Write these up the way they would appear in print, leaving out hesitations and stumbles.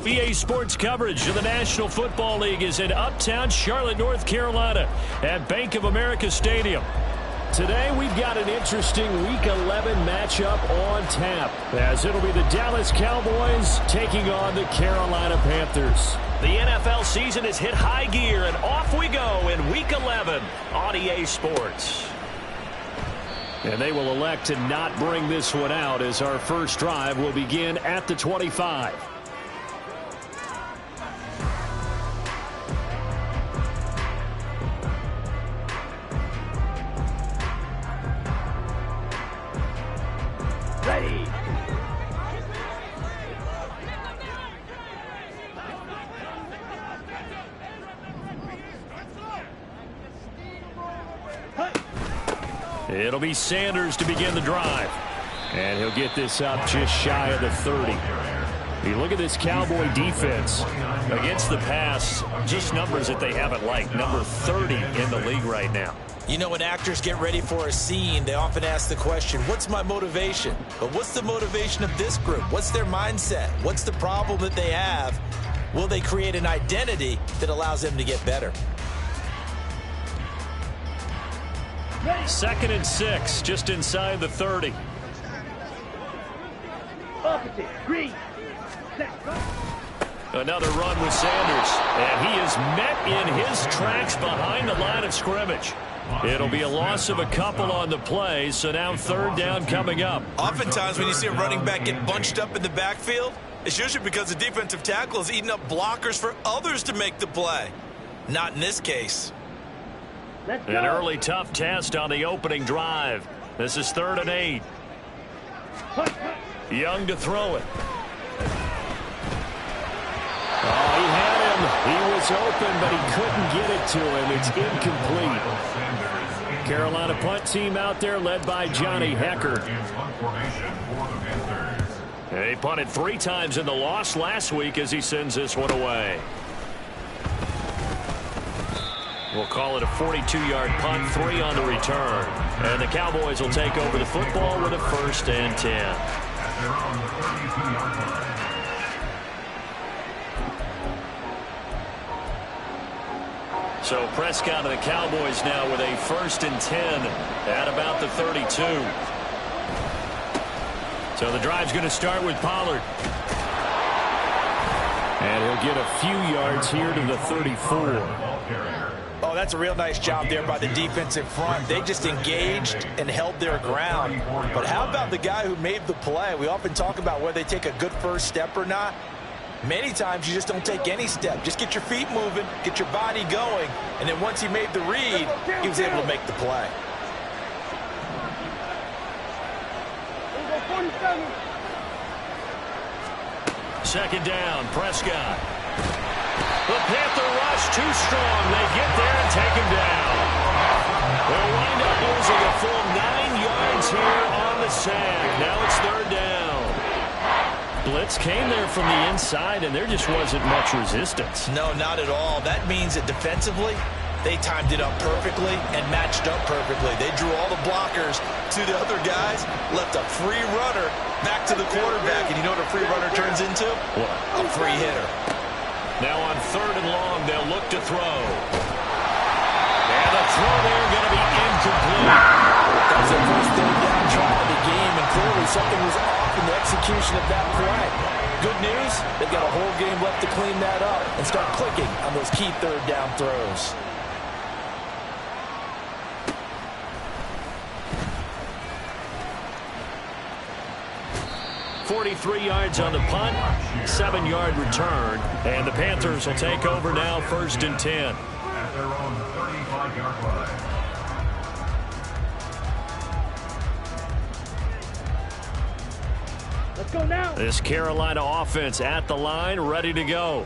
EA Sports coverage of the National Football League is in uptown Charlotte, North Carolina at Bank of America Stadium. Today we've got an interesting Week 11 matchup on tap, as it'll be the Dallas Cowboys taking on the Carolina Panthers. The NFL season has hit high gear, and off we go in Week 11 on EA Sports. And they will elect to not bring this one out, as our first drive will begin at the 25. Ready. It'll be Sanders to begin the drive. And he'll get this up just shy of the 30. You look at this Cowboy defense against the pass, just numbers that they haven't liked. Number 30 in the league right now. You know, when actors get ready for a scene, they often ask the question, what's my motivation? But what's the motivation of this group? What's their mindset? What's the problem that they have? Will they create an identity that allows them to get better? 2nd and 6, just inside the 30. Green. Another run with Sanders, and he is met in his tracks behind the line of scrimmage. It'll be a loss of a couple on the play, so now 3rd down coming up. Oftentimes when you see a running back get bunched up in the backfield, it's usually because the defensive tackle is eating up blockers for others to make the play. Not in this case. An early tough test on the opening drive. This is 3rd and 8. Young to throw it. Oh, he had him. He was open, but he couldn't get it to him. It's incomplete. Carolina punt team out there led by Johnny Hecker. He punted 3 times in the loss last week as he sends this one away. We'll call it a 42-yard punt, 3 on the return. And the Cowboys will take over the football with a 1st and 10. So Prescott and the Cowboys now with a 1st and 10 at about the 32. So the drive's going to start with Pollard. And he'll get a few yards here to the 34. Oh, that's a real nice job there by the defensive front. They just engaged and held their ground. But how about the guy who made the play? We often talk about whether they take a good first step or not. Many times you just don't take any step. Just get your feet moving, get your body going, and then once he made the read, he was able to make the play. Second down, Prescott. The Panther rush too strong. They get there and take him down. They'll wind up losing a full 9 yards here on the sack. Now it's 3rd down. Blitz came there from the inside, and there just wasn't much resistance. No, not at all. That means that defensively, they timed it up perfectly and matched up perfectly. They drew all the blockers to the other guys, left a free runner back to the quarterback. And you know what a free runner turns into? What? A free hitter. Now on 3rd and long, they'll look to throw. And the throw there going to be incomplete. That was their first 3rd down try of the game, and clearly something was off in the execution of that play. Good news, they've got a whole game left to clean that up and start clicking on those key 3rd down throws. .43 yards on the punt, 7-yard return, and the Panthers will take over now, 1st and 10. At their own 35-yard line. Let's go now. This Carolina offense at the line, ready to go.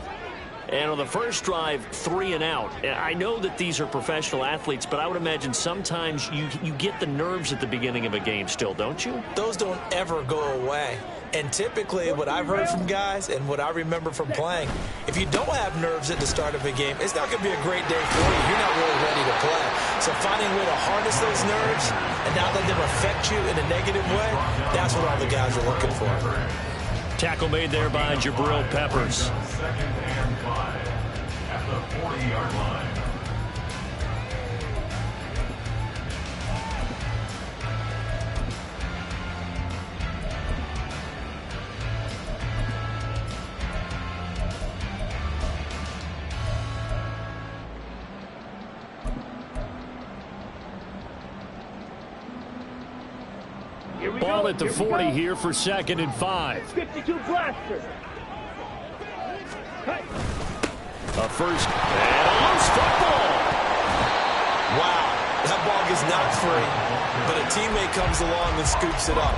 And on the first drive, 3 and out. I know that these are professional athletes, but I would imagine sometimes you get the nerves at the beginning of a game still, don't you? Those don't ever go away. And typically, what I've heard from guys and what I remember from playing, if you don't have nerves at the start of a game, it's not going to be a great day for you. You're not really ready to play. So finding a way to harness those nerves and not let them affect you in a negative way, that's what all the guys are looking for. Tackle made there by Jabril Peppers. Second and 5 at the 40-yard line. Ball at the 40 here for 2nd and 5. 52 blaster. Hey. A first and a loose football. Wow, that ball gets knocked free, but a teammate comes along and scoops it up.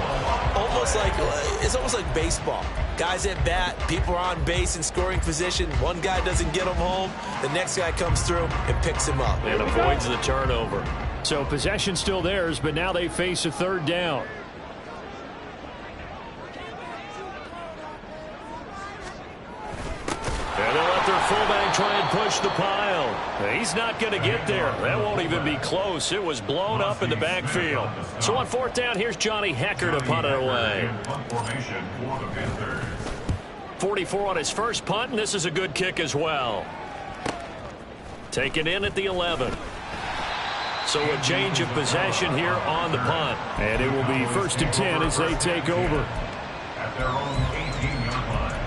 It's almost like baseball. Guys at bat, people are on base in scoring position. One guy doesn't get him home. The next guy comes through and picks him up. And avoids the turnover. So possession still theirs, but now they face a 3rd down. And they'll let their fullback try and push the pile. He's not going to get there. That won't even be close. It was blown up in the backfield. So on 4th down, here's Johnny Hecker to punt it away. 44 on his first punt, and this is a good kick as well. Taken in at the 11. So a change of possession here on the punt. And it will be 1st and 10 as they take over. At their own 18-yard line.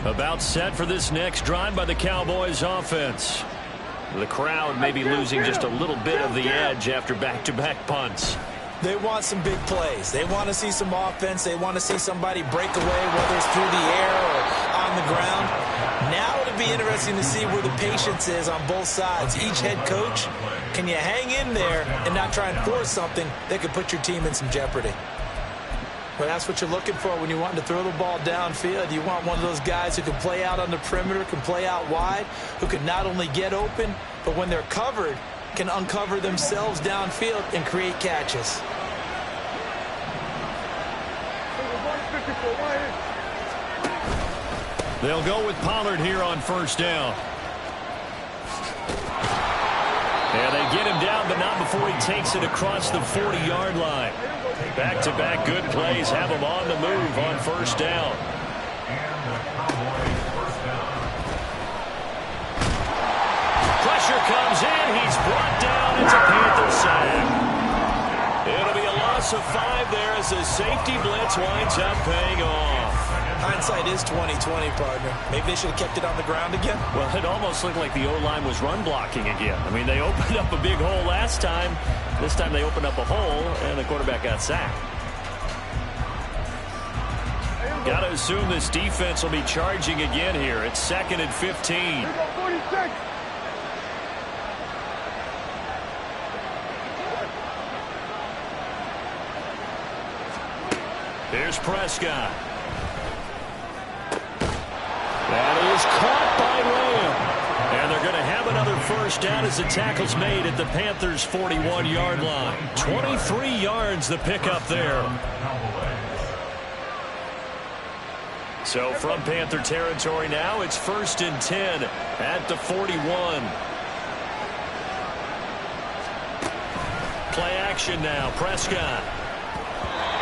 About set for this next drive by the Cowboys offense. The crowd may be losing just a little bit of the edge after back-to-back punts. They want some big plays. They want to see some offense. They want to see somebody break away, whether it's through the air or on the ground. Now it'll be interesting to see where the patience is on both sides. Each head coach, can you hang in there and not try and force something that could put your team in some jeopardy? Well, that's what you're looking for when you want to throw the ball downfield. You want one of those guys who can play out on the perimeter, can play out wide, who can not only get open, but when they're covered, can uncover themselves downfield and create catches. They'll go with Pollard here on 1st down. And they get him down, but not before he takes it across the 40-yard line. Back-to-back good plays have him on the move on 1st down. Pressure comes in. He's brought down. It's a Panther sack. It'll be a loss of 5 there as the safety blitz winds up paying off. Hindsight is 20/20, partner. Maybe they should have kept it on the ground again. Well, it almost looked like the O-line was run blocking again. I mean, they opened up a big hole last time. This time they opened up a hole, and the quarterback got sacked. Got to assume this defense will be charging again here. It's 2nd and 15. Here's Prescott. That is caught by Lamb. And they're going to have another 1st down as the tackle's made at the Panthers' 41-yard line. 23 yards the pickup there. So from Panther territory now, it's 1st and 10 at the 41. Play action now, Prescott.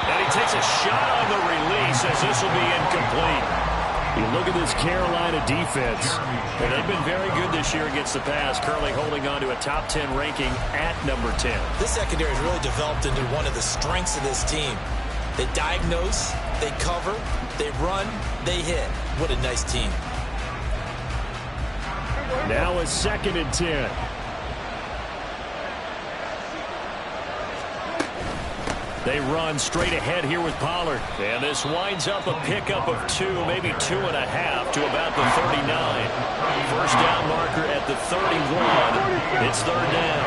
And he takes a shot on the release as this will be incomplete. You look at this Carolina defense, and they've been very good this year against the pass, currently holding on to a top 10 ranking at number 10. This secondary has really developed into one of the strengths of this team. They diagnose, they cover, they run, they hit. What a nice team. Now a 2nd and 10. They run straight ahead here with Pollard. And this winds up a pickup of 2, maybe 2.5 to about the 39. 1st down marker at the 31. It's 3rd down.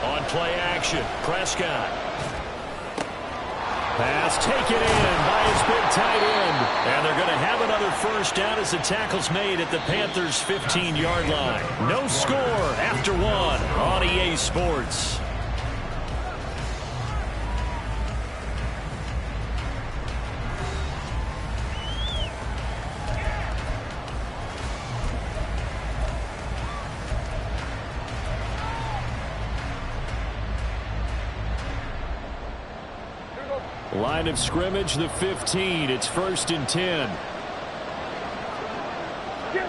On play action, Prescott. Pass taken in by his big tight end. And they're going to have another 1st down as the tackle's made at the Panthers' 15-yard line. No score after 1 on EA Sports. Line of scrimmage, the 15. It's 1st and 10. Kill.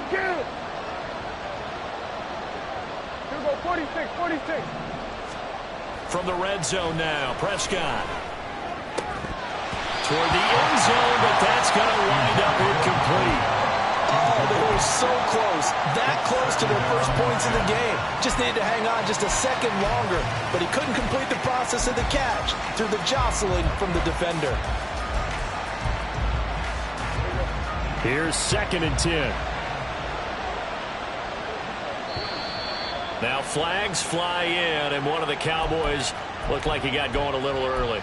Here we go, 46. From the red zone now, Prescott. Toward the end zone, but that's going to wind up incomplete. Oh, they were so close. That close to their first points in the game. Just needed to hang on just a second longer. But he couldn't complete the process of the catch through the jostling from the defender. Here's 2nd and 10. Now flags fly in, and one of the Cowboys looked like he got going a little early.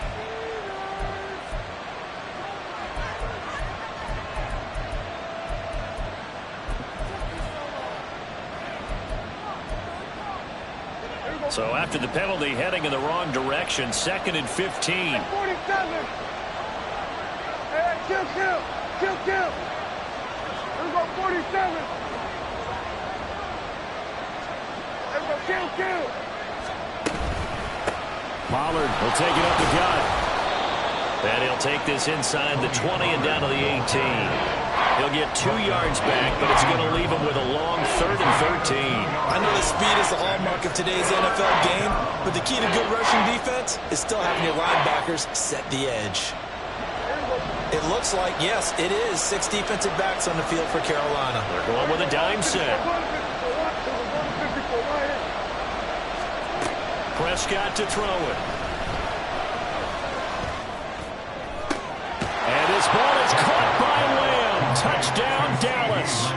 So after the penalty, heading in the wrong direction, 2nd and 15. 47. Hey, kill. Here we go, 47. Here we go, kill. Pollard will take it up the gut. And he'll take this inside the 20 and down to the 18. He'll get 2 yards back, but it's going to leave him with a long 3rd and 13. I know the speed is the hallmark of today's NFL game, but the key to good rushing defense is still having your linebackers set the edge. It looks like, yes, it is 6 defensive backs on the field for Carolina. They're going with a dime set. Prescott to throw it. And this ball is caught by Lamb. Touchdown, Dallas.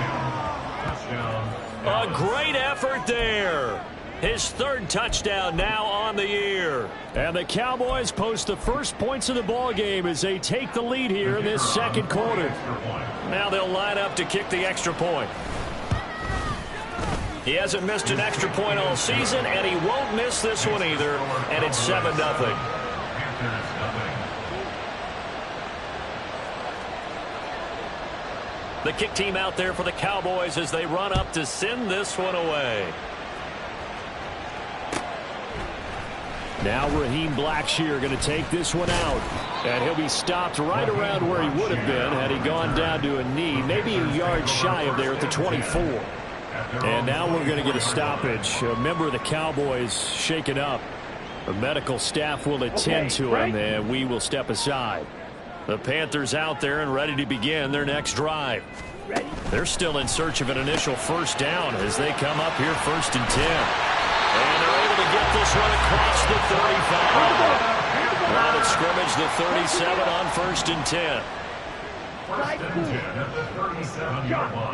A great effort there. His 3rd touchdown now on the year. And the Cowboys post the first points of the ball game as they take the lead here in this 2nd quarter. Now they'll line up to kick the extra point. He hasn't missed an extra point all season, and he won't miss this one either. And it's 7-0. The kick team out there for the Cowboys as they run up to send this one away. Now Raheem Blackshear going to take this one out. And he'll be stopped right around where he would have been had he gone down to a knee, maybe a yard shy of there at the 24. And now we're going to get a stoppage. A member of the Cowboys shaken up. The medical staff will attend to him, and we will step aside. The Panthers out there and ready to begin their next drive. They're still in search of an initial first down as they come up here 1st and 10. And they're able to get this one across the 35. Line of scrimmage, the 37 on 1st and 10.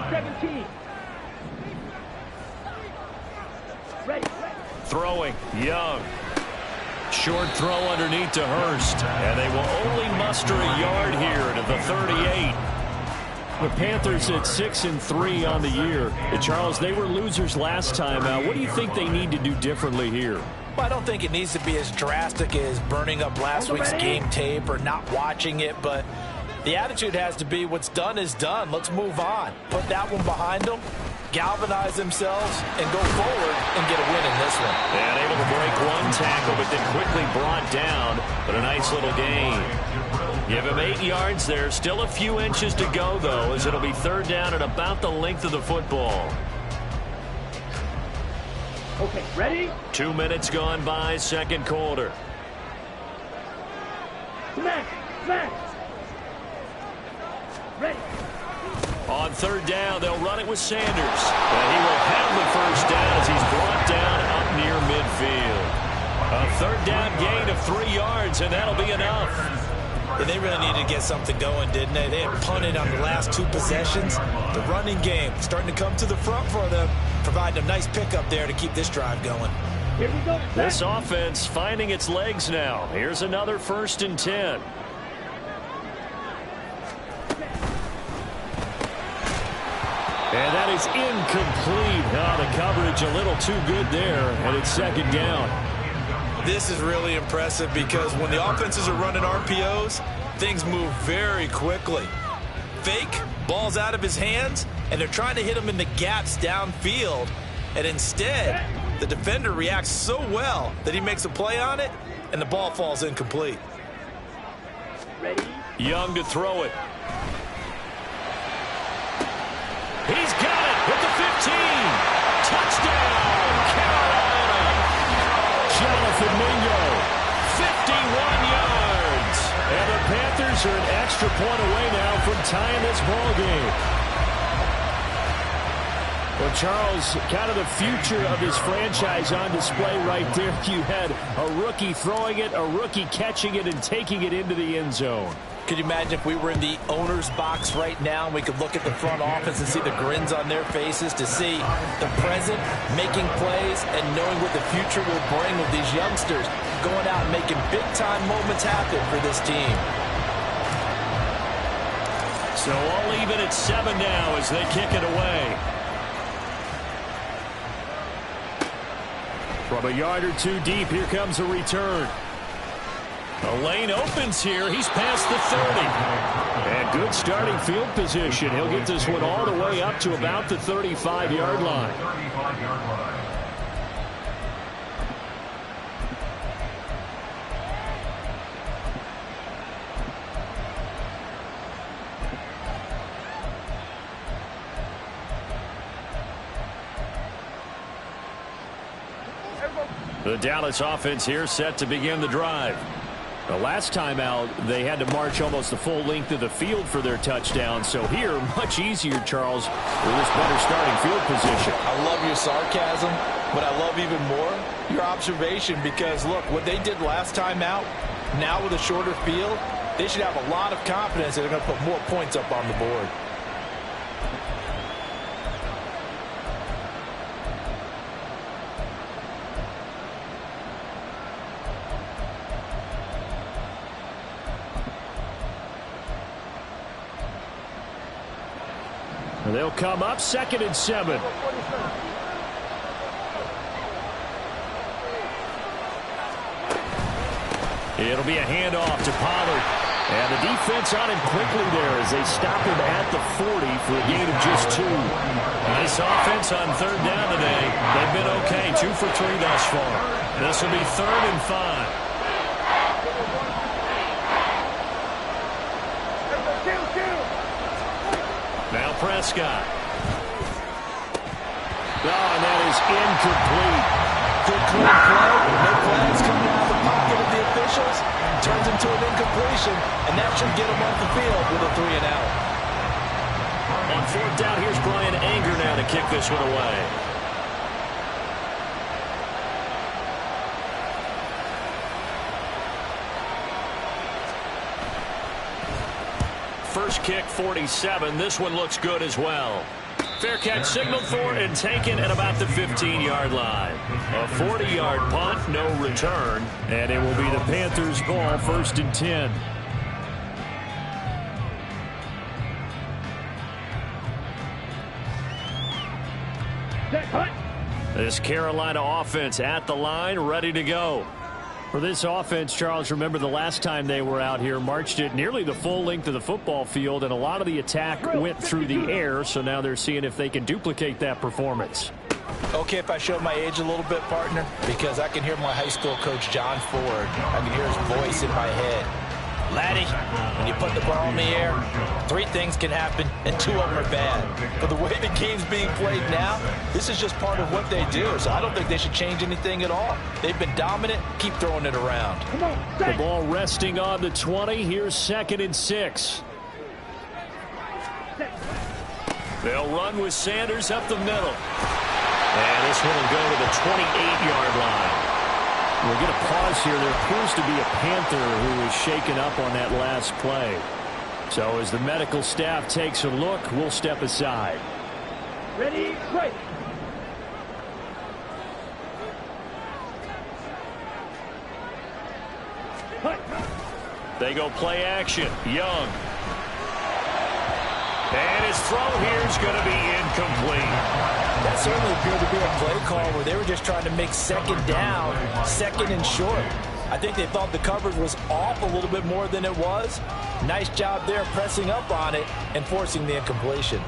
17. Throwing, Young. Short throw underneath to Hurst. And they will only muster a yard here to the 38. The Panthers at 6-3 on the year. Charles, they were losers last time out. What do you think they need to do differently here? Well, I don't think it needs to be as drastic as burning up last week's game tape or not watching it, but the attitude has to be what's done is done. Let's move on. Put that one behind them, galvanize themselves, and go forward and get a win in this one. And able to break one tackle, but then quickly brought down. But a nice little gain. Give him 8 yards there. Still a few inches to go, though, as it'll be 3rd down at about the length of the football. Okay, ready? 2 minutes gone by, 2nd quarter. Smash! Ready. On 3rd down, they'll run it with Sanders. And he will have the first down as he's brought down up near midfield. A 3rd down gain of 3 yards, and that'll be enough. And they really needed to get something going, didn't they? They had punted on the last 2 possessions. The running game starting to come to the front for them, providing a nice pickup there to keep this drive going. Here we go. This offense finding its legs now. Here's another 1st and 10. And that is incomplete. Oh, the coverage a little too good there, and it's 2nd down. This is really impressive because when the offenses are running RPOs, things move very quickly. Fake, ball's out of his hands, and they're trying to hit him in the gaps downfield. And instead, the defender reacts so well that he makes a play on it, and the ball falls incomplete. Ready? Young to throw it. He's got it with the 15. Touchdown, Carolina. Jonathan Mingo, 51 yards. And the Panthers are an extra point away now from tying this ball game. Well, Charles, kind of the future of this franchise on display right there. You had a rookie throwing it, a rookie catching it, and taking it into the end zone. Could you imagine if we were in the owner's box right now and we could look at the front office and see the grins on their faces, to see the present making plays and knowing what the future will bring with these youngsters going out and making big-time moments happen for this team. So all even at 7 now as they kick it away. From a yard or two deep, here comes a return. The lane opens here. He's past the 30. And good starting field position. He'll get this one all the way up to about the 35-yard line. 35-yard line. The Dallas offense here set to begin the drive. The last time out, they had to march almost the full length of the field for their touchdown. So here, much easier, Charles, with this better starting field position. I love your sarcasm, but I love even more your observation, because, look, what they did last time out, now with a shorter field, they should have a lot of confidence that they're going to put more points up on the board. They'll come up 2nd and 7. It'll be a handoff to Pollard. And the defense on him quickly there as they stop him at the 40 for a gain of just 2. Nice offense on 3rd down today. They've been okay, 2 for 3 thus far. This will be 3rd and 5. Now Prescott. Oh, and that is incomplete. Good clean play. No flags coming out of the pocket of the officials. Turns into an incompletion, and that should get him off the field with a 3 and out. On 4th down, here's Brian Anger now to kick this one away. First kick, 47. This one looks good as well. Fair catch signaled for and taken at about the 15-yard line. A 40-yard punt, no return. And it will be the Panthers' ball, 1st and 10. This Carolina offense at the line, ready to go. For this offense, Charles, remember the last time they were out here, marched it nearly the full length of the football field, and a lot of the attack went through the air, so now they're seeing if they can duplicate that performance. Okay, if I show my age a little bit, partner, because I can hear my high school coach, John Ford. I can hear his voice in my head. Laddie, when you put the ball in the air, 3 things can happen, and 2 of them are bad. But the way the game's being played now, this is just part of what they do. So I don't think they should change anything at all. They've been dominant. Keep throwing it around. The ball resting on the 20. Here's 2nd and 6. They'll run with Sanders up the middle. And this one will go to the 28-yard line. We'll get a pause here. There appears to be a Panther who was shaken up on that last play. So as the medical staff takes a look, we'll step aside. Ready, right. They go play action. Young. And his throw here is going to be incomplete. That certainly appeared to be a play call where they were just trying to make 2nd down, 2nd and short. I think they thought the coverage was off a little bit more than it was. Nice job there pressing up on it and forcing the incompletion.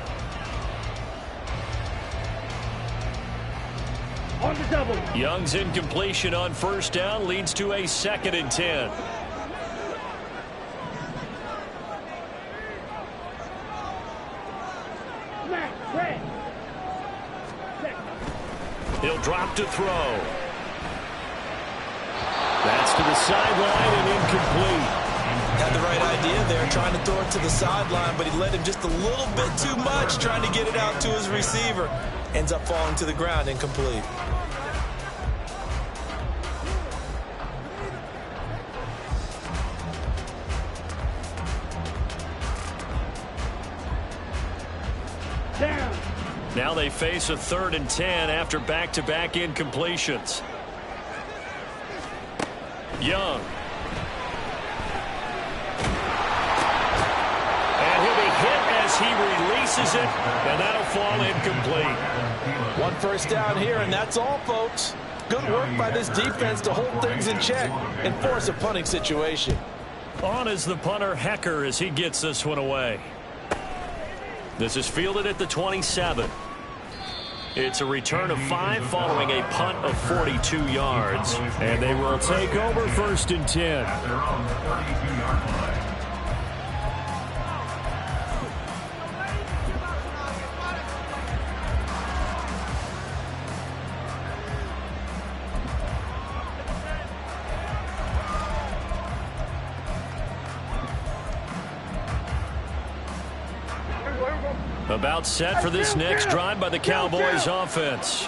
On the double. Young's incompletion on 1st down leads to a 2nd and 10. He'll drop to throw. That's to the sideline and incomplete. Had the right idea there, trying to throw it to the sideline, but he led him just a little bit too much, trying to get it out to his receiver. Ends up falling to the ground, incomplete. Down. Now they face a 3rd and 10 after back-to-back incompletions. Young. And he'll be hit as he releases it, and that'll fall incomplete. 1 first down here, and that's all, folks. Good work by this defense to hold things in check and force a punting situation. On is the punter, Hecker, as he gets this one away. This is fielded at the 27. It's a return of 5 following a punt of 42 yards. And they will take over 1st and 10. At their own 32-yard line. About set for this next drive by the Cowboys offense.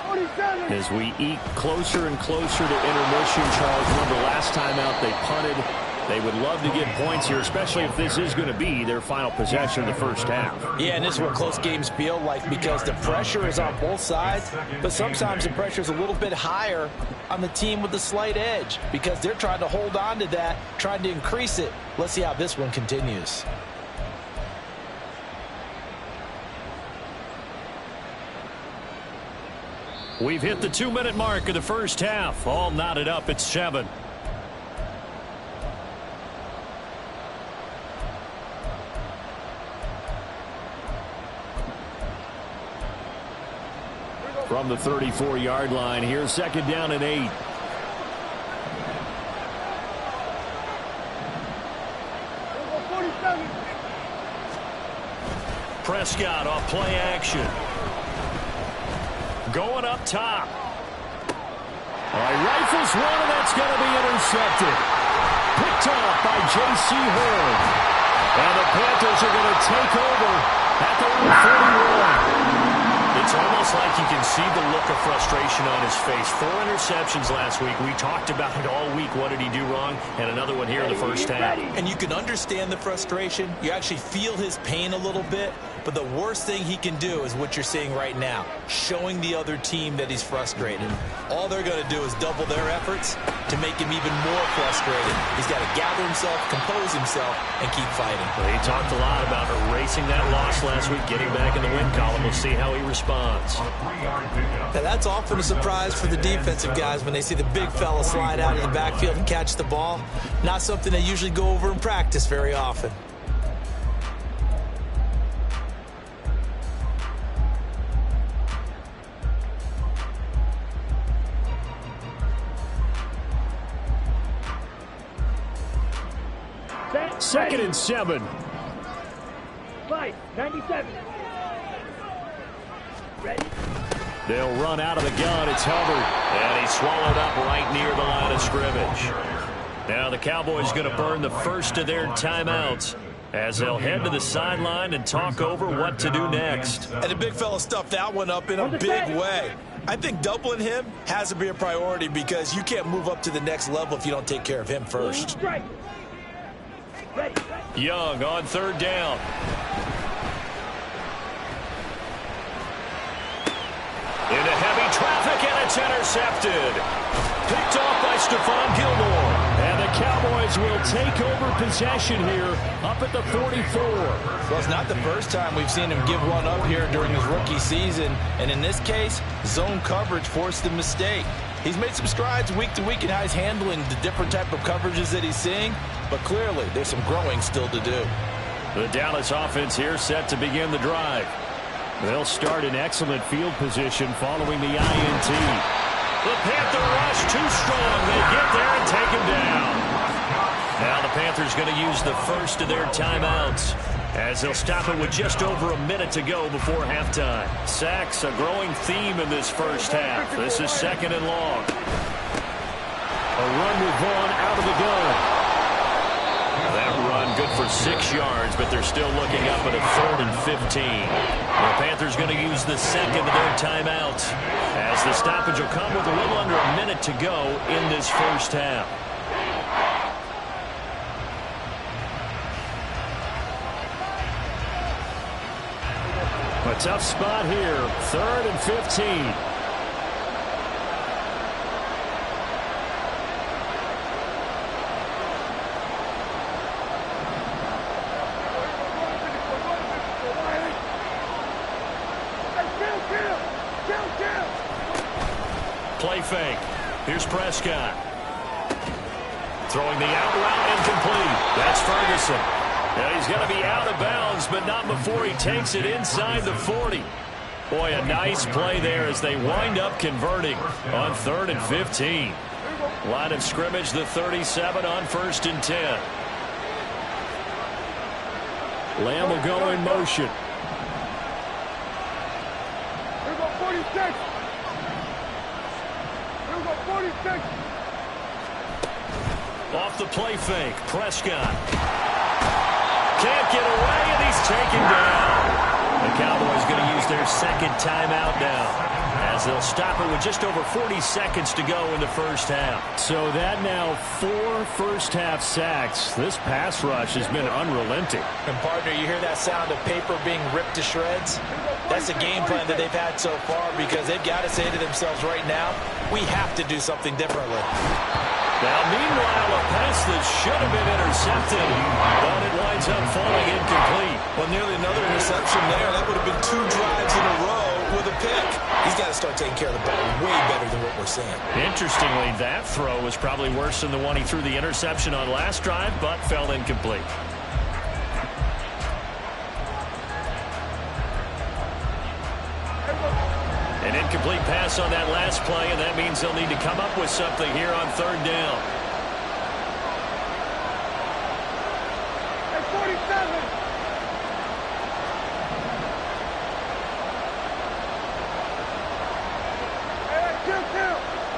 As we eke closer and closer to intermission, Charles, remember last time out they punted. They would love to get points here, especially if this is going to be their final possession of the first half. Yeah, and this is what close games feel like because the pressure is on both sides, but sometimes the pressure is a little bit higher on the team with the slight edge because they're trying to hold on to that, trying to increase it. Let's see how this one continues. We've hit the 2-minute mark of the first half. All knotted up at 7. From the 34-yard line, here's 2nd down and 8. Prescott off play action. Going up top. Rifles one, and that's going to be intercepted. Picked off by J.C. Horn. And the Panthers are going to take over at the 41. It's almost like you can see the look of frustration on his face. 4 interceptions last week. We talked about it all week. What did he do wrong? And another one here in the first half. And you can understand the frustration. You actually feel his pain a little bit. But the worst thing he can do is what you're seeing right now, showing the other team that he's frustrated. All they're going to do is double their efforts to make him even more frustrated. He's got to gather himself, compose himself, and keep fighting. Well, he talked a lot about erasing that loss last week, getting back in the win column. We'll see how he responds. Now, that's often a surprise for the defensive guys when they see the big fella slide out of the backfield and catch the ball. Not something they usually go over in practice very often. Second and 7. 97. Ready? They'll run out of the gun. It's Hubbard. And he's swallowed up right near the line of scrimmage. Now the Cowboys going to burn the first of their timeouts as they'll head to the sideline and talk over what to do next. And the big fella stuffed that one up in a big way. I think doubling him has to be a priority because you can't move up to the next level if you don't take care of him first. Young on 3rd down. Into heavy traffic, and it's intercepted. Picked off by Stephon Gilmore. And the Cowboys will take over possession here up at the 44. Well, it's not the first time we've seen him give one up here during his rookie season. And in this case, zone coverage forced the mistake. He's made some strides week to week in how he's handling the different type of coverages that he's seeing. But clearly, there's some growing still to do. The Dallas offense here set to begin the drive. They'll start in excellent field position following the INT. The Panther rush too strong. They get there and take him down. Now the Panthers going to use the first of their timeouts. As they'll stop it with just over a minute to go before halftime. Sacks, a growing theme in this first half. This is 2nd and long. A run with Vaughn out of the gun. That run good for 6 yards, but they're still looking up at a 3rd and 15. The Panthers going to use the second of their timeouts, as the stoppage will come with a little under a minute to go in this first half. A tough spot here, 3rd and 15. Play fake. Here's Prescott. Throwing the out route incomplete. That's Ferguson. Now he's going to be out of bounds, but not before he takes it inside the 40. Boy, a nice play there as they wind up converting on 3rd and 15. Line of scrimmage, the 37 on 1st and 10. Lamb will go in motion. Here we go, 46. Here we go, 46. Off the play fake, Prescott. Can't get away, and he's taken down. The Cowboys going to use their second timeout now, as they'll stop it with just over 40 seconds to go in the first half. So that now 4 first-half sacks. This pass rush has been unrelenting. And, partner, you hear that sound of paper being ripped to shreds? That's a game plan that they've had so far, because they've got to say to themselves right now, we have to do something differently. Now, meanwhile, a pass that should have been intercepted, but it winds up falling incomplete. Well, nearly another interception there. That would have been 2 drives in a row with a pick. He's got to start taking care of the ball way better than what we're seeing. Interestingly, that throw was probably worse than the one he threw the interception on last drive, but fell incomplete. An incomplete pass on that last play, and that means they'll need to come up with something here on 3rd down. Hey, 47. Hey, kill.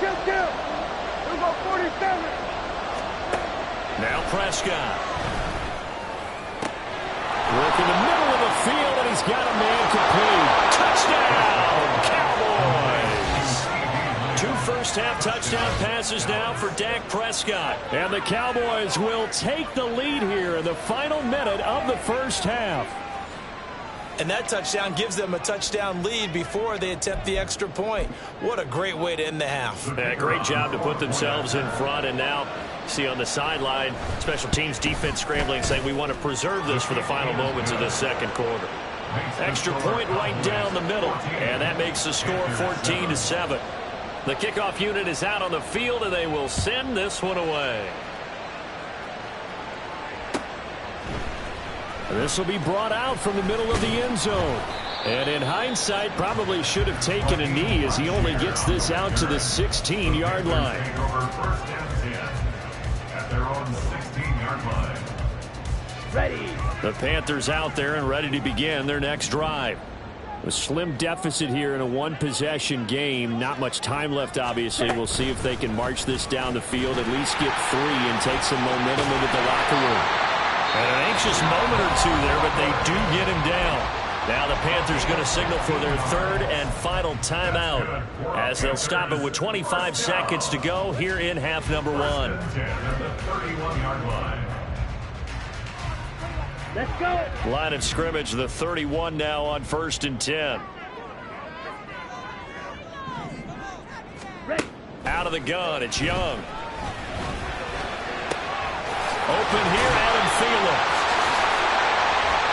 Here we go, 47. Now Prescott. Work in the middle of the field, and he's got a man complete. Touchdown, Cowboys! 2 first-half touchdown passes now for Dak Prescott. And the Cowboys will take the lead here in the final minute of the first half. And that touchdown gives them a touchdown lead before they attempt the extra point. What a great way to end the half. Yeah, great job to put themselves in front, and now see on the sideline, special teams defense scrambling, saying we want to preserve this for the final moments of the second quarter. Extra point right down the middle, and that makes the score 14-7. The kickoff unit is out on the field, and they will send this one away. This will be brought out from the middle of the end zone. And in hindsight, probably should have taken a knee, as he only gets this out to the 16-yard line. At their own 16-yard line. Ready. The Panthers out there and ready to begin their next drive. A slim deficit here in a 1-possession game. Not much time left, obviously. We'll see if they can march this down the field, at least get 3 and take some momentum into the locker room. And an anxious moment or two there, but they do get him down. Now the Panthers going to signal for their 3rd and final timeout, as they'll stop it with 25 seconds to go here in half number 1. The 31-yard line. Let's go. Line of scrimmage, the 31 now on 1st and 10. Ready. Out of the gun, it's Young. Open here, Adam Thielen.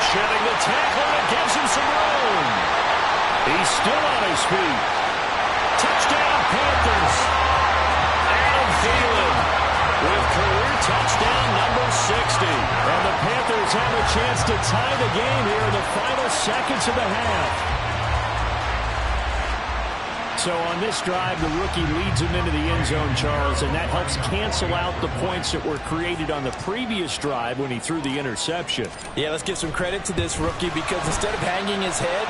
Shedding the tackle, and gives him some room. He's still on his feet. Touchdown, Panthers. Adam Thielen with career touchdown number 60. And the Panthers have a chance to tie the game here in the final seconds of the half. So on this drive, the rookie leads him into the end zone, Charles, and that helps cancel out the points that were created on the previous drive when he threw the interception. Yeah, let's give some credit to this rookie because instead of hanging his head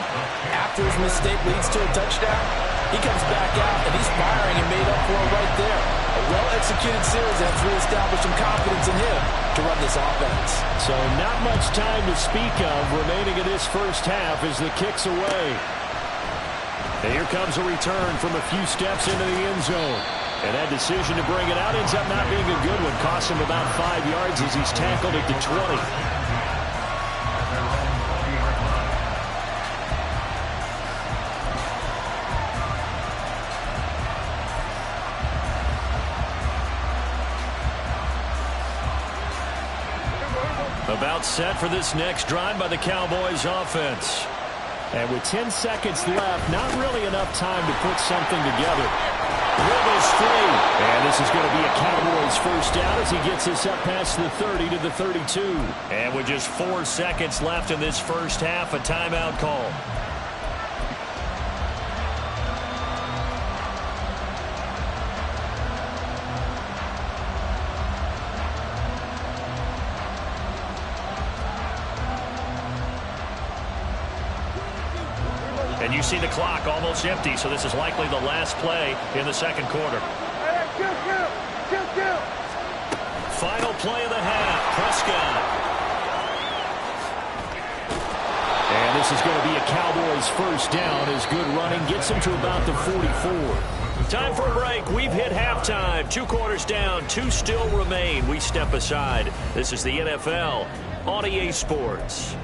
after his mistake leads to a touchdown, he comes back out and he's firing and made up for it right there. A well-executed series that's reestablished some confidence in him to run this offense. So not much time to speak of remaining in this first half as the kick's away. And here comes a return from a few steps into the end zone. And that decision to bring it out ends up not being a good one. Costs him about 5 yards as he's tackled at the 20. About set for this next drive by the Cowboys offense. And with 10 seconds left, not really enough time to put something together. Dribbles free. And this is going to be a Cowboys first down as he gets us up past the 30 to the 32. And with just 4 seconds left in this first half, a timeout call. And you see the clock almost empty, so this is likely the last play in the second quarter. Final play of the half, Prescott. And this is going to be a Cowboys first down as good running gets him to about the 44. Time for a break. We've hit halftime. 2 quarters down, 2 still remain. We step aside. This is the NFL on EA Sports.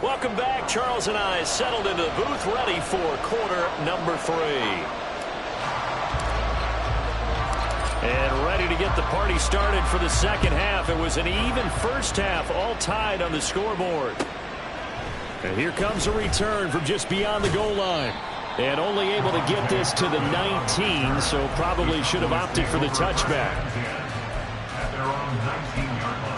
Welcome back. Charles and I settled into the booth, ready for quarter number 3. And ready to get the party started for the second half. It was an even first half, all tied on the scoreboard. And here comes a return from just beyond the goal line. And only able to get this to the 19, so probably should have opted for the touchback. At their own 19-yard line.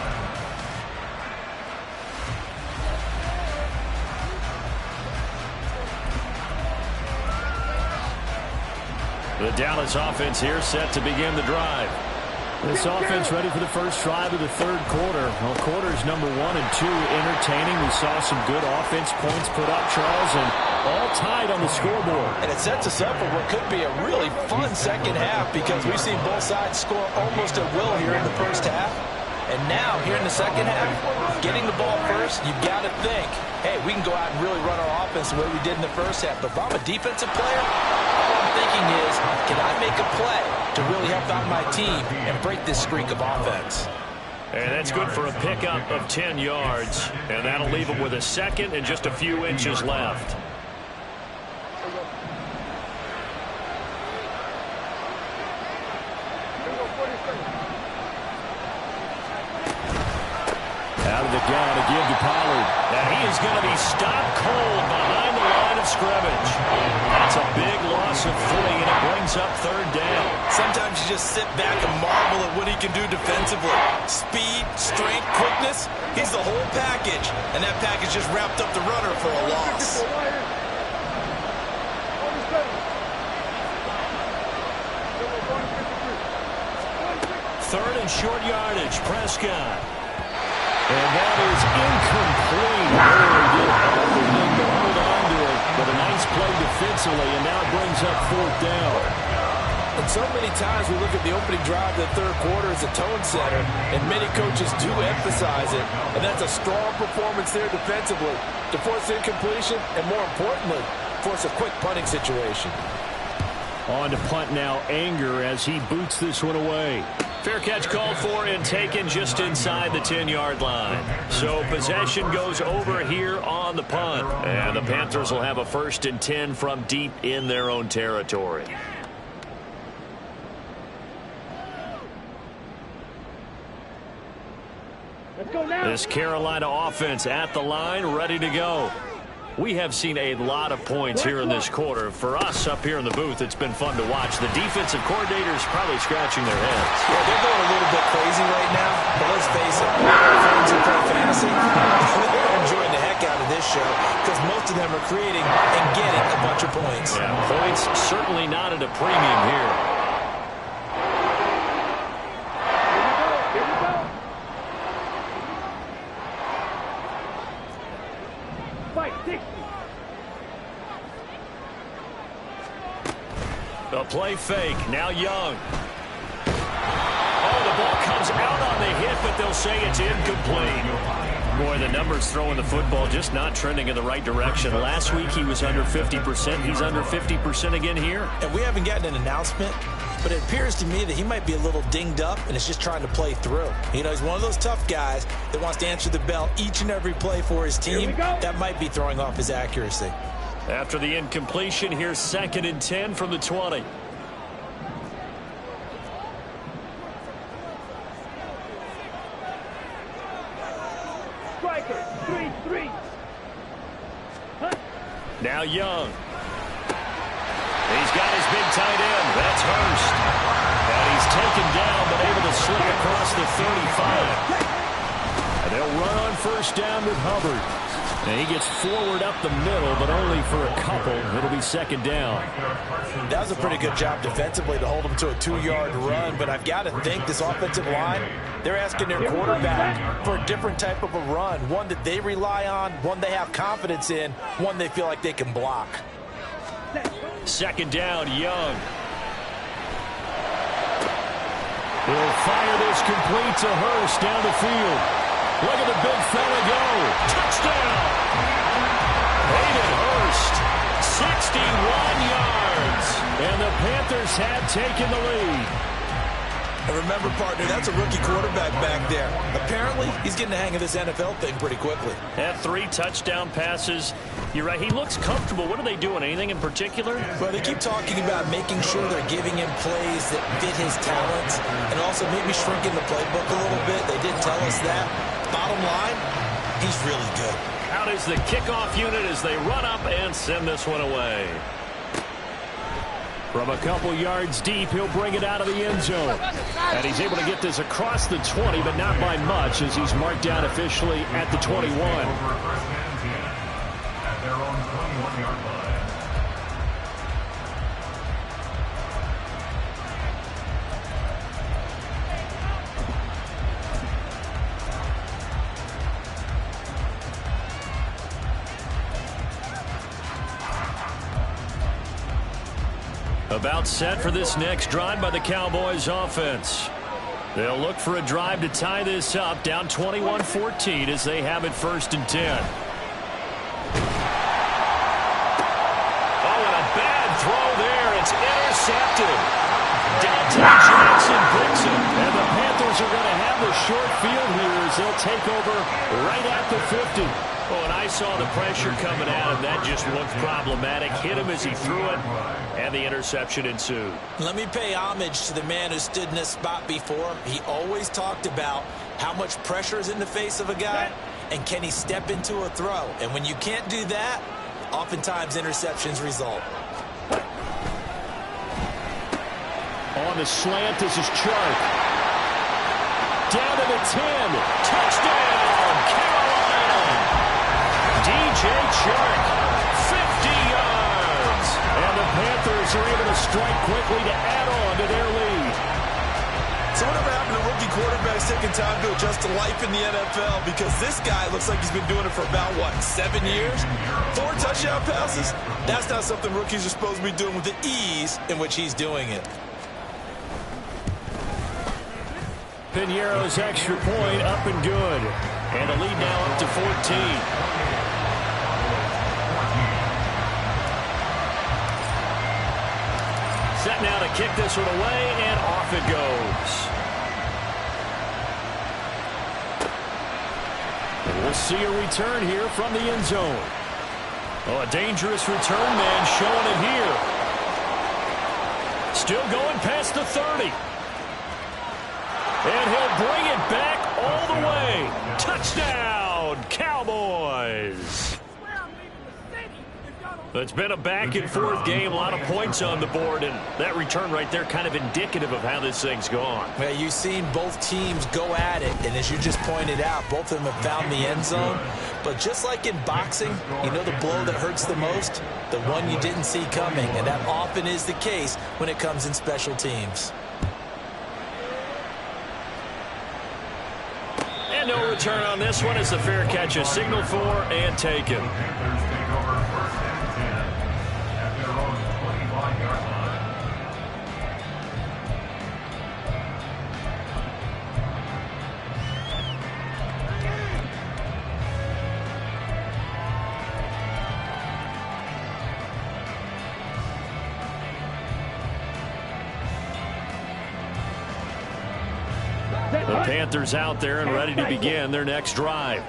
The Dallas offense here set to begin the drive. This offense ready for the first drive of the third quarter. Well, quarters number 1 and 2 entertaining. We saw some good offense points put up, Charles, and all tied on the scoreboard. And it sets us up for what could be a really fun second half because we've seen both sides score almost at will here in the first half. And now, here in the second half, getting the ball first, you've got to think, hey, we can go out and really run our offense the way we did in the first half. But if I'm a defensive player, all I'm thinking is, can I make a play to really help out my team and break this streak of offense? And that's good for a pickup of 10 yards. And that'll leave them with a second and just a few inches left. Out of the gun to give to Pollard. Now he is going to be stopped cold behind the line of scrimmage. That's a big loss of 3, and it brings up third down. Sometimes you just sit back and marvel at what he can do defensively. Speed, strength, quickness, he's the whole package. And that package just wrapped up the runner for a loss. Third and short yardage, Prescott. And that is incomplete. Really did everything to hold on to it, but a nice play defensively, and now it brings up fourth down. And so many times we look at the opening drive of the third quarter as a tone setter, and many coaches do emphasize it, and that's a strong performance there defensively to force incompletion and, more importantly, force a quick punting situation. On to punt now, Anger as he boots this one away. Fair catch called for and taken just inside the 10-yard line. So possession goes over here on the punt. And the Panthers will have a 1st and 10 from deep in their own territory. Let's go now. This Carolina offense at the line, ready to go. We have seen a lot of points here in this quarter. For us up here in the booth, it's been fun to watch. The defensive coordinators probably scratching their heads. Yeah, they're going a little bit crazy right now, but let's face it, fans who play fantasy, they're enjoying the heck out of this show because most of them are creating and getting a bunch of points. Yeah, points certainly not at a premium here. A play fake. Now Young. Oh, the ball comes out on the hit, but they'll say it's incomplete. Boy, the numbers throwing the football just not trending in the right direction. Last week he was under 50%. He's under 50% again here. And we haven't gotten an announcement, but it appears to me that he might be a little dinged up and is just trying to play through. You know, he's one of those tough guys that wants to answer the bell each and every play for his team. That might be throwing off his accuracy. After the incompletion, here's 2nd and 10 from the 20. Striker, 3-3. Now Young. He's got his big tight end. That's Hurst. And he's taken down, but able to slip across the 35. And they'll run on 1st down with Hubbard. And he gets forward up the middle, but only for a couple. It'll be 2nd down. That was a pretty good job defensively to hold him to a 2-yard run, but I've got to think this offensive line, they're asking their quarterback for a different type of a run, one that they rely on, one they have confidence in, one they feel like they can block. 2nd down, Young. He'll fire this complete to Hurst down the field. Look at the big fella go. Touchdown! Hayden Hurst, 61 yards. And the Panthers have taken the lead. And remember, partner, that's a rookie quarterback back there. Apparently, he's getting the hang of this NFL thing pretty quickly. Had 3 touchdown passes. You're right, he looks comfortable. What are they doing? Anything in particular? Well, they keep talking about making sure they're giving him plays that fit his talents and also maybe shrinking the playbook a little bit. They did tell us that. Bottom line, he's really good. Out is the kickoff unit as they run up and send this one away. From a couple yards deep, he'll bring it out of the end zone. And he's able to get this across the 20, but not by much as he's marked down officially at the 21. At their own 21-yard line. About set for this next drive by the Cowboys offense. They'll look for a drive to tie this up, down 21-14 as they have it 1st and 10. Oh, and a bad throw there. It's intercepted. Dante Jackson picks it. And the Panthers are going to have the short field here as they'll take over right at the 50. Oh, and I saw the pressure coming at him. That just looked problematic. Hit him as he threw it, and the interception ensued. Let me pay homage to the man who stood in this spot before. He always talked about how much pressure is in the face of a guy, and can he step into a throw. And when you can't do that, oftentimes interceptions result. On the slant, this is Chark. Down to the 10. Touchdown, Carolina! DJ Chark, 50 yards. And the Panthers are able to strike quickly to add on to their lead. So whatever happened to rookie quarterbacks taking time to adjust to life in the NFL? Because this guy looks like he's been doing it for about, 7 years? 4 touchdown passes? That's not something rookies are supposed to be doing with the ease in which he's doing it. Piñeiro's extra point up and good. And a lead now up to 14. Set now to kick this one away, and off it goes. We'll see a return here from the end zone. Oh, a dangerous return man showing it here. Still going past the 30. And he'll bring it back all the way. Touchdown, Cowboys. It's been a back-and-forth game, a lot of points on the board, and that return right there kind of indicative of how this thing's gone. Well, you've seen both teams go at it, and as you just pointed out, both of them have found the end zone. But just like in boxing, you know the blow that hurts the most? The one you didn't see coming, and that often is the case when it comes in special teams. And no return on this one as the fair catch is signaled for and taken. Panthers take over 1st and 10 at their own 25-yard line. The Panthers out there and ready to begin their next drive.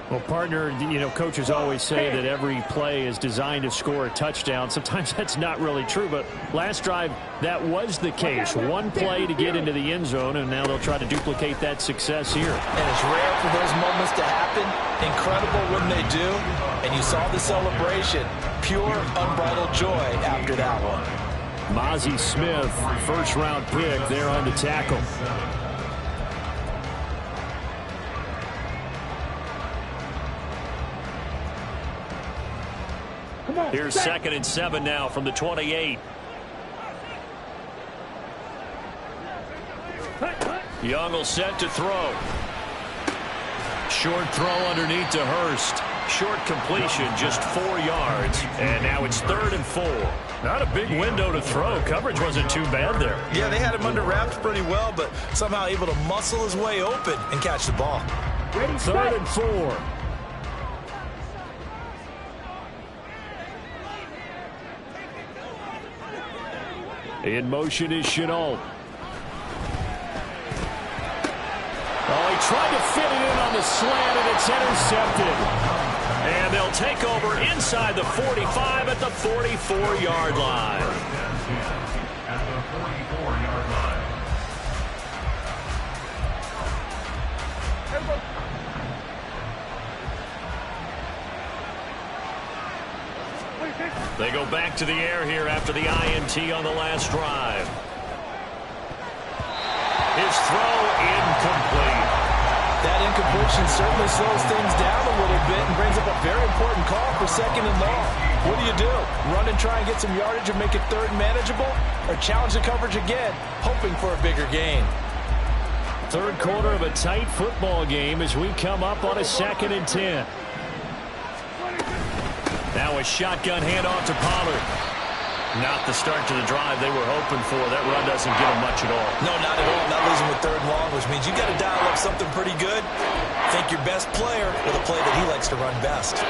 Well, partner, you know, coaches always say that every play is designed to score a touchdown. Sometimes that's not really true, but last drive, that was the case. One play to get into the end zone, and now they'll try to duplicate that success here. And it's rare for those moments to happen. Incredible when they do. And you saw the celebration. Pure, unbridled joy after that one. Mozzie Smith, first-round pick there on the tackle. Here's 2nd and 7 now from the 28. Young will set to throw. Short throw underneath to Hurst. Short completion, just 4 yards. And now it's 3rd and 4. Not a big window to throw. Coverage wasn't too bad there. Yeah, they had him under wraps pretty well, but somehow able to muscle his way open and catch the ball. 3rd and 4. In motion is Chenault. Oh, he tried to fit it in on the slant, and it's intercepted. And they'll take over inside the 45 at the 44-yard line. At the 44-yard line. They go back to the air here after the INT on the last drive. His throw incomplete. That incompletion certainly slows things down a little bit and brings up a very important call for 2nd and long. What do? Run and try and get some yardage and make it 3rd and manageable? Or challenge the coverage again, hoping for a bigger gain? 3rd quarter of a tight football game as we come up on a 2nd and 10. Now a shotgun handoff to Pollard. Not the start to the drive they were hoping for. That run doesn't give them much at all. No, not at all. Not losing with 3rd and long, which means you got to dial up something pretty good. Think your best player with a play that he likes to run best.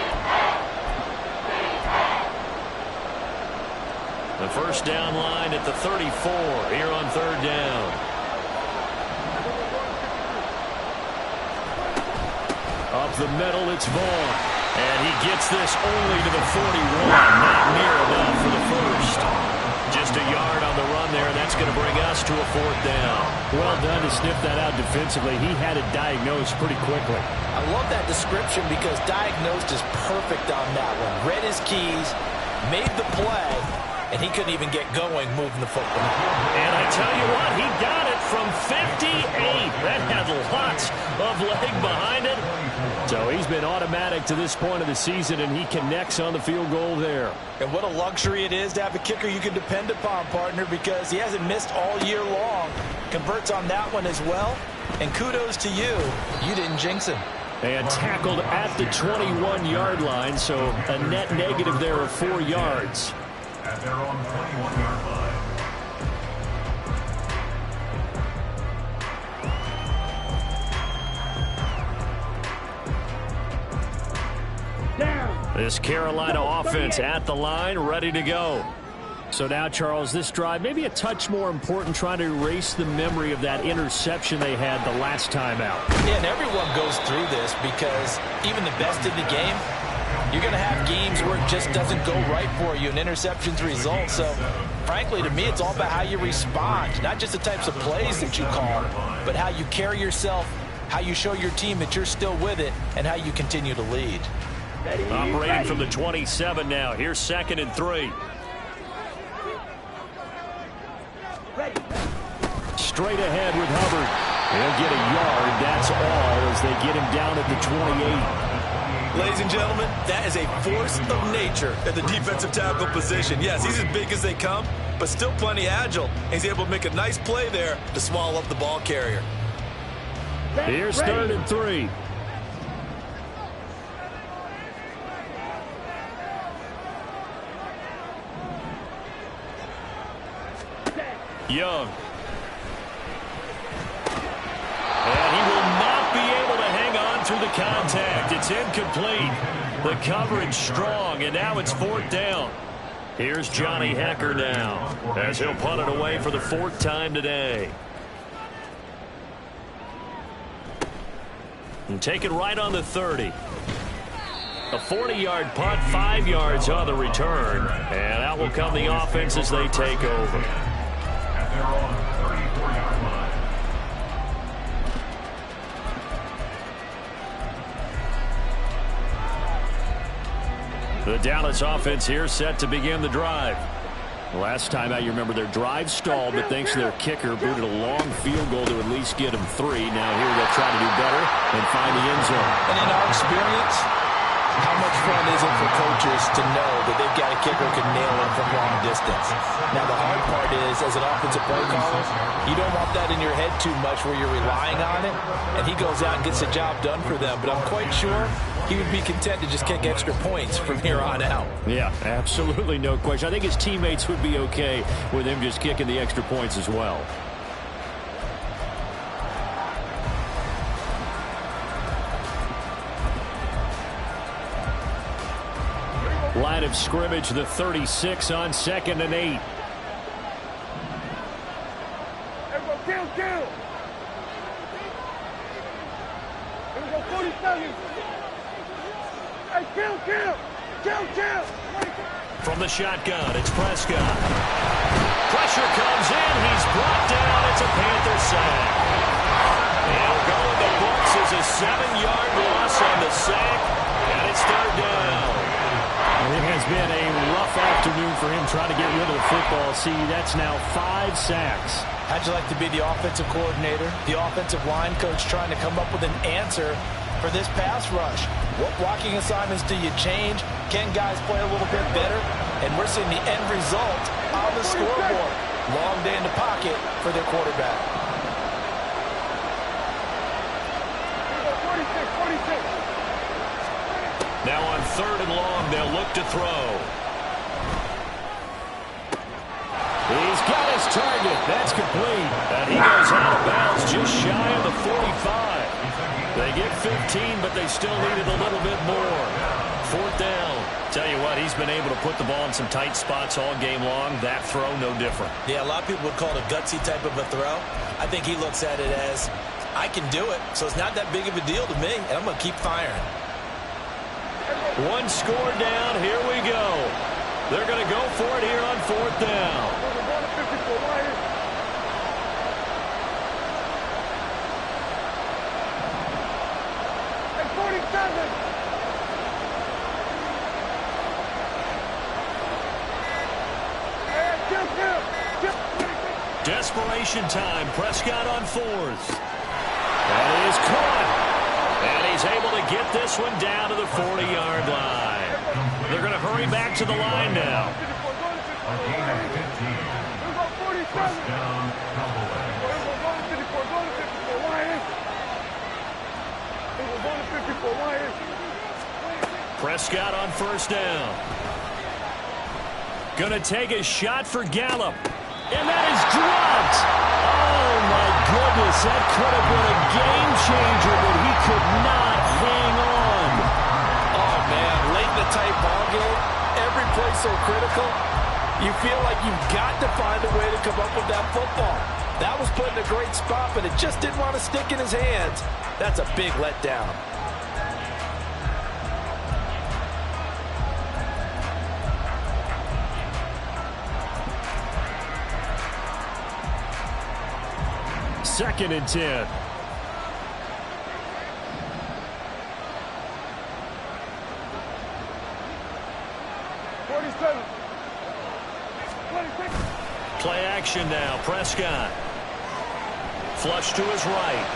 The first down line at the 34 here on 3rd down. Up the middle, it's Vaughn. And he gets this only to the 41. Not near enough for the first. Just a yard on the run there, and that's going to bring us to a 4th down. Well done to sniff that out defensively. He had it diagnosed pretty quickly. I love that description because diagnosed is perfect on that one. Read his keys, made the play, and he couldn't even get going moving the football. And I tell you what, he got it from 58. That had lots of leg behind it. So he's been automatic to this point of the season, and he connects on the field goal there. And what a luxury it is to have a kicker you can depend upon, partner, because he hasn't missed all year long. Converts on that one as well. And kudos to you. You didn't jinx him. And tackled at the 21-yard line, so a net negative there of 4 yards. At their own 21-yard line. This Carolina offense at the line, ready to go. So now, Charles, this drive maybe a touch more important, trying to erase the memory of that interception they had the last time out. Yeah, and everyone goes through this because even the best in the game, you're going to have games where it just doesn't go right for you, and interceptions result. So, frankly, to me, it's all about how you respond, not just the types of plays that you call, but how you carry yourself, how you show your team that you're still with it, and how you continue to lead. Operating from the 27 now. Here's 2nd and 3. Straight ahead with Hubbard. He'll get a yard. That's all as they get him down at the 28. Ladies and gentlemen, that is a force of nature at the defensive tackle position. Yes, he's as big as they come, but still plenty agile. He's able to make a nice play there to swallow up the ball carrier. Here's 3rd and 3. Young. And he will not be able to hang on through the contact. It's incomplete. The coverage strong, and now it's 4th down. Here's Johnny Hecker now as he'll punt it away for the 4th time today. And take it right on the 30. A 40-yard punt, 5 yards on the return. And out will come the offense as they take over. At their own 34-yard line. The Dallas offense here set to begin the drive. Last time out, you remember their drive stalled, but thanks to their kicker, booted a long field goal to at least get them 3. Now here they'll try to do better and find the end zone. And in our experience, how much fun is it for coaches to know that they've got a kicker who can nail it from long distance? Now, the hard part is, as an offensive play caller, you don't want that in your head too much where you're relying on it, and he goes out and gets the job done for them. But I'm quite sure he would be content to just kick extra points from here on out. Yeah, absolutely no question. I think his teammates would be okay with him just kicking the extra points as well. Line of scrimmage, the 36 on 2nd and 8. Kill. Here we go, 47. Hey, kill. From the shotgun, it's Prescott. Pressure comes in. He's brought down. It's a Panther sack. He'll go in the books as a 7-yard loss on the sack, and it's 3rd down. It has been a rough afternoon for him trying to get rid of the football. See, that's now 5 sacks. How'd you like to be the offensive coordinator, the offensive line coach trying to come up with an answer for this pass rush? What blocking assignments do you change? Can guys play a little bit better? And we're seeing the end result on the scoreboard. Long day in the pocket for their quarterback. 46. Now on 3rd and long, they'll look to throw. He's got his target. That's complete. And he goes out of bounds just shy of the 45. They get 15, but they still needed a little bit more. 4th down. Tell you what, he's been able to put the ball in some tight spots all game long. That throw, no different. Yeah, a lot of people would call it a gutsy type of a throw. I think he looks at it as, I can do it, so it's not that big of a deal to me, and I'm going to keep firing. 1 score down. Here we go. They're going to go for it here on 4th down. Desperation time. Prescott on 4th. That is caught. And he's able to get this one down to the 40-yard line. They're going to hurry back to the line now. A gain of 15. First down, Cowboys. Prescott on 1st down. Going to take a shot for Gallup. And that is dropped. Oh, my goodness. That could have been a game changer, but he could not hang on. Oh, man, late in the tight ball game, every play so critical, you feel like you've got to find a way to come up with that football. That was put in a great spot, but it just didn't want to stick in his hands. That's a big letdown. Second and 10. Play action now. Prescott. Flush to his right.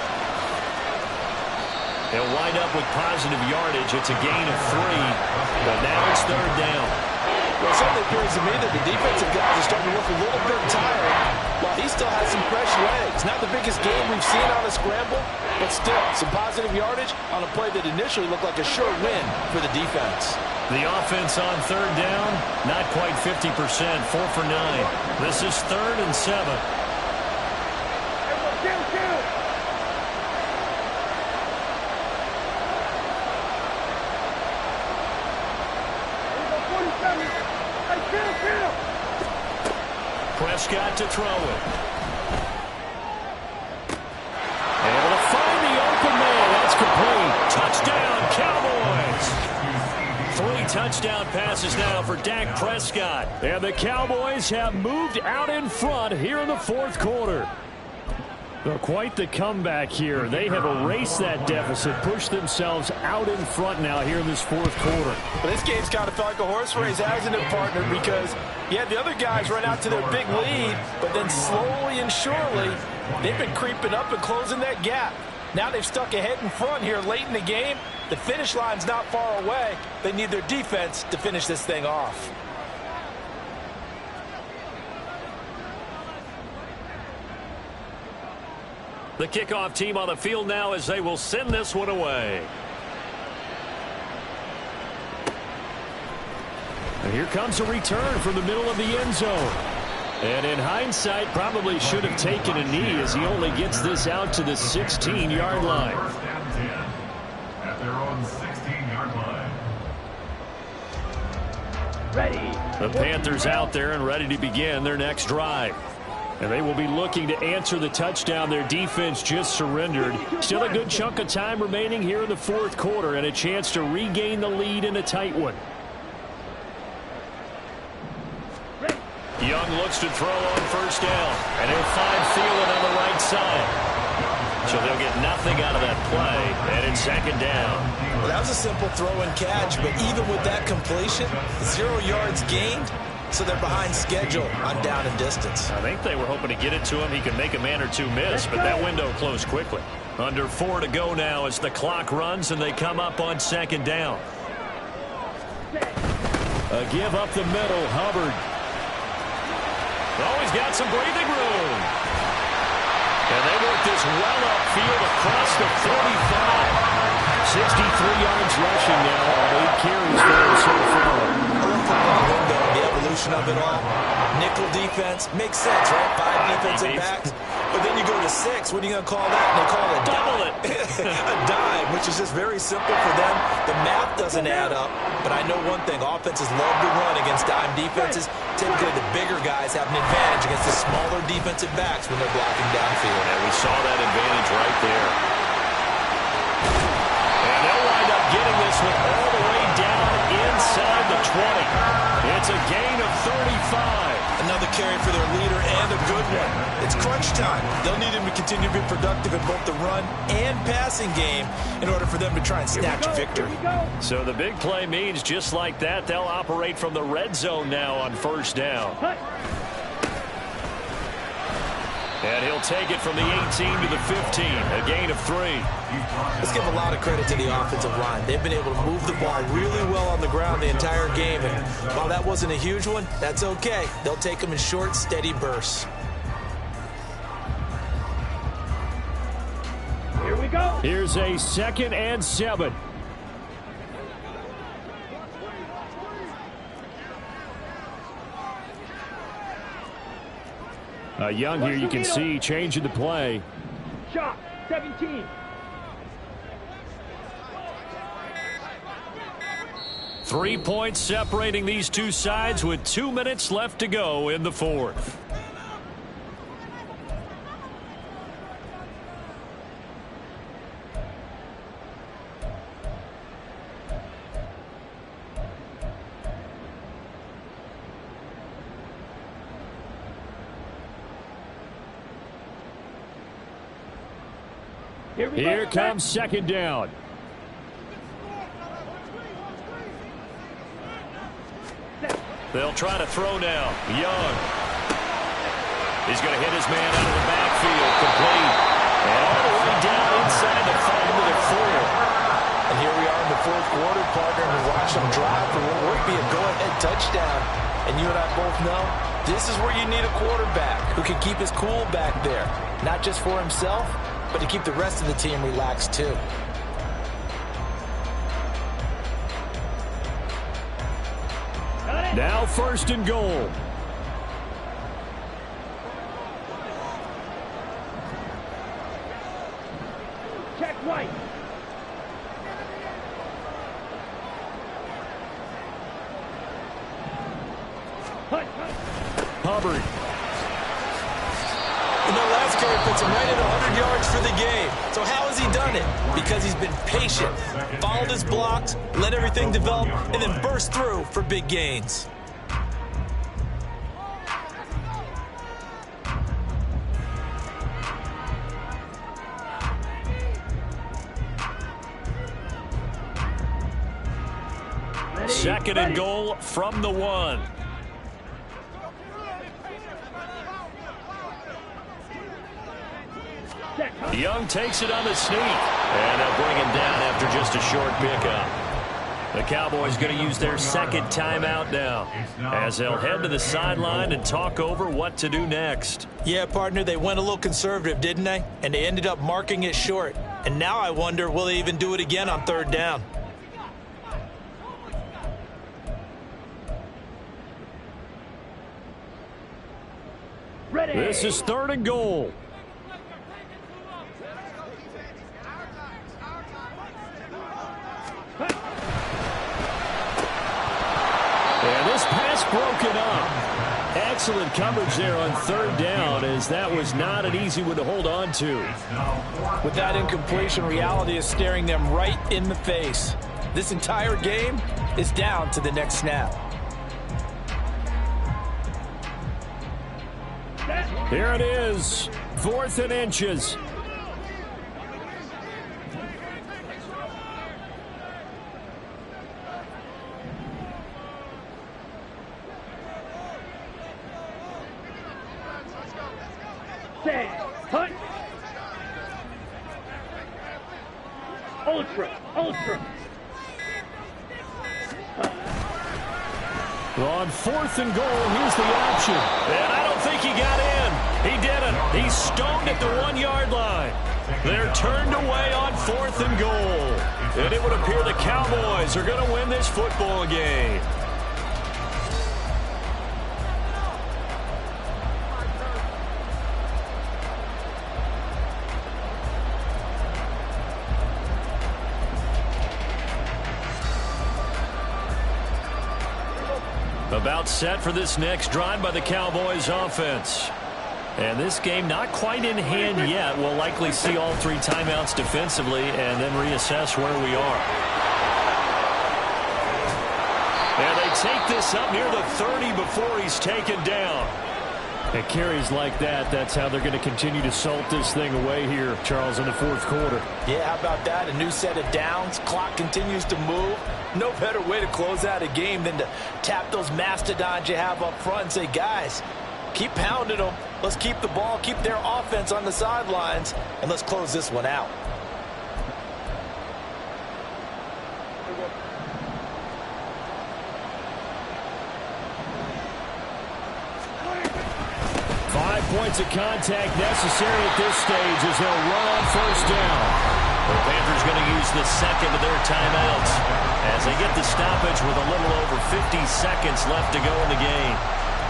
He'll wind up with positive yardage. It's a gain of 3. But now it's third down. Well, it certainly appears to me that the defensive guys are starting to look a little bit tired, while he still has some fresh legs. Not the biggest game we've seen on a scramble, but still some positive yardage on a play that initially looked like a sure win for the defense. The offense on third down, not quite 50%, 4 for 9. This is 3rd and 7. Prescott to throw it. Able to find the open man. That's complete. Touchdown, Cowboys. 3 touchdown passes now for Dak Prescott. And the Cowboys have moved out in front here in the 4th quarter. Well, quite the comeback here. They have erased that deficit, pushed themselves out in front now here in this 4th quarter. But this game's kind of felt like a horse race, hasn't it, partner? Because, yeah, the other guys run out to their big lead, but then slowly and surely, they've been creeping up and closing that gap. Now they've stuck ahead in front here late in the game. The finish line's not far away. They need their defense to finish this thing off. The kickoff team on the field now as they will send this one away. And here comes a return from the middle of the end zone. And in hindsight, probably should have taken a knee as he only gets this out to the 16-yard line. First and 10 at their own 16-yard line. Ready. The Panthers out there and ready to begin their next drive. And they will be looking to answer the touchdown their defense just surrendered. Still a good chunk of time remaining here in the 4th quarter and a chance to regain the lead in a tight one. Young looks to throw on first down. And he'll find Thielen on the right side. So they'll get nothing out of that play. And it's 2nd down. Well, that was a simple throw and catch, but even with that completion, 0 yards gained. So they're behind schedule on down and distance. I think they were hoping to get it to him. He could make a man or two miss, but that window closed quickly. Under 4 to go now as the clock runs and they come up on 2nd down. A give up the middle, Hubbard. Oh, he's got some breathing room. And they work this well upfield across the 35. 63 yards rushing now on 8 carries for him so far. The evolution of it all. Nickel defense makes sense, right? 5 defensive backs. But then you go to 6. What are you going to call that? And they call it a Double dime. A dime, which is just very simple for them. The math doesn't add up. But I know one thing. Offenses love to run against dime defenses. Typically, the bigger guys have an advantage against the smaller defensive backs when they're blocking downfield. And we saw that advantage right there. And they'll wind up getting this one all the way down inside the 20. It's a gain of 35. Another carry for their leader and a good one. It's crunch time. They'll need him to continue to be productive in both the run and passing game in order for them to try and snatch a victory. So the big play means just like that, they'll operate from the red zone now on first down. And he'll take it from the 18 to the 15, a gain of 3. Let's give a lot of credit to the offensive line. They've been able to move the ball really well on the ground the entire game. And while that wasn't a huge one, that's okay. They'll take them in short, steady bursts. Here we go. Here's a 2nd and 7. Young here, you can see changing the play. Shot 17. Three points separating these two sides with 2 minutes left to go in the 4th. Here comes 2nd down. They'll try to throw now. Young. He's going to hit his man out of the backfield. Complete. And all the way down inside the 5 to the 4. And here we are in the fourth quarter, partner, and watch them drive for what would be a go-ahead touchdown. And you and I both know this is where you need a quarterback who can keep his cool back there. Not just for himself, but to keep the rest of the team relaxed too. Now 1st and goal. Check right. Hubbard. And that last carry puts him right at 100 yards for the game. So how has he done it? Because he's been patient, followed his blocks, let everything develop, and then burst through for big gains. Second and goal from the 1. Young takes it on the sneak. And they'll bring him down after just a short pickup. The Cowboys going to use their second timeout now as they'll head to the sideline and talk over what to do next. Yeah, partner, they went a little conservative, didn't they? And they ended up marking it short. And now I wonder, will they even do it again on 3rd down? Ready. This is 3rd and goal. And this pass broken up. Excellent coverage there on 3rd down, as that was not an easy one to hold on to. With that incompletion, reality is staring them right in the face. This entire game is down to the next snap. Here it is, 4th and inches. Set. Hunt. Ultra. Well, on 4th and goal, here's the option. And I don't think he got in. He didn't. He's stoned at the 1-yard line. They're turned away on 4th and goal. And it would appear the Cowboys are going to win this football game. About set for this next drive by the Cowboys offense. And this game not quite in hand yet. We'll likely see all 3 timeouts defensively and then reassess where we are. And they take this up near the 30 before he's taken down. At carries like that, that's how they're going to continue to salt this thing away here, Charles, in the 4th quarter. Yeah, how about that? A new set of downs. Clock continues to move. No better way to close out a game than to tap those mastodons you have up front and say, guys, keep pounding them. Let's keep the ball, keep their offense on the sidelines, and let's close this one out. Points of contact necessary at this stage as they'll run on 1st down. The Panthers going to use the second of their timeouts as they get the stoppage with a little over 50 seconds left to go in the game.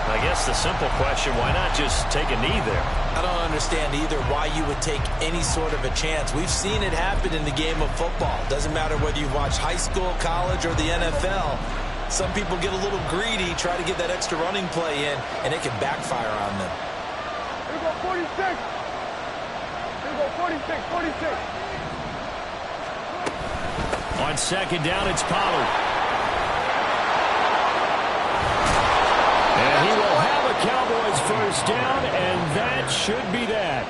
I guess the simple question, why not just take a knee there? I don't understand either why you would take any sort of a chance. We've seen it happen in the game of football. Doesn't matter whether you watch high school, college, or the NFL. Some people get a little greedy, try to get that extra running play in, and it can backfire on them. 46. Here we go, 46. On 2nd down, it's Pollard. And he will have a Cowboys 1st down, and that should be that.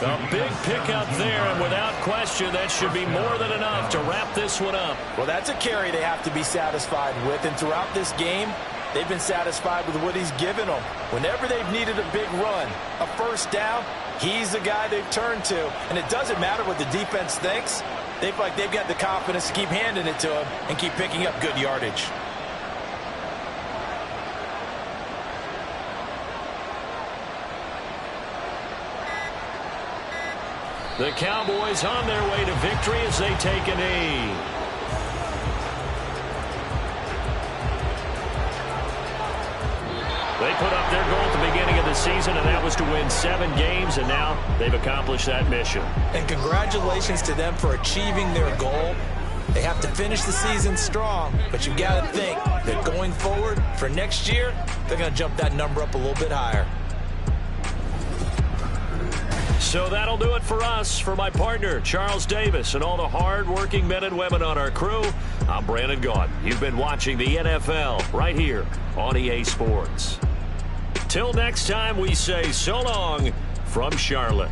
A big pickup there, and without question, that should be more than enough to wrap this one up. Well, that's a carry they have to be satisfied with, and throughout this game, They've been satisfied with what he's given them. Whenever they've needed a big run, a first down, he's the guy they've turned to. And it doesn't matter what the defense thinks. They feel like they've got the confidence to keep handing it to him and keep picking up good yardage. The Cowboys on their way to victory as they take a knee. They put up their goal at the beginning of the season, and that was to win 7 games, and now they've accomplished that mission. And congratulations to them for achieving their goal. They have to finish the season strong, but you've got to think that going forward for next year, they're going to jump that number up a little bit higher. So that'll do it for us. For my partner, Charles Davis, and all the hard-working men and women on our crew, I'm Brandon Gaudin. You've been watching the NFL right here on EA Sports. Till next time, we say so long from Charlotte.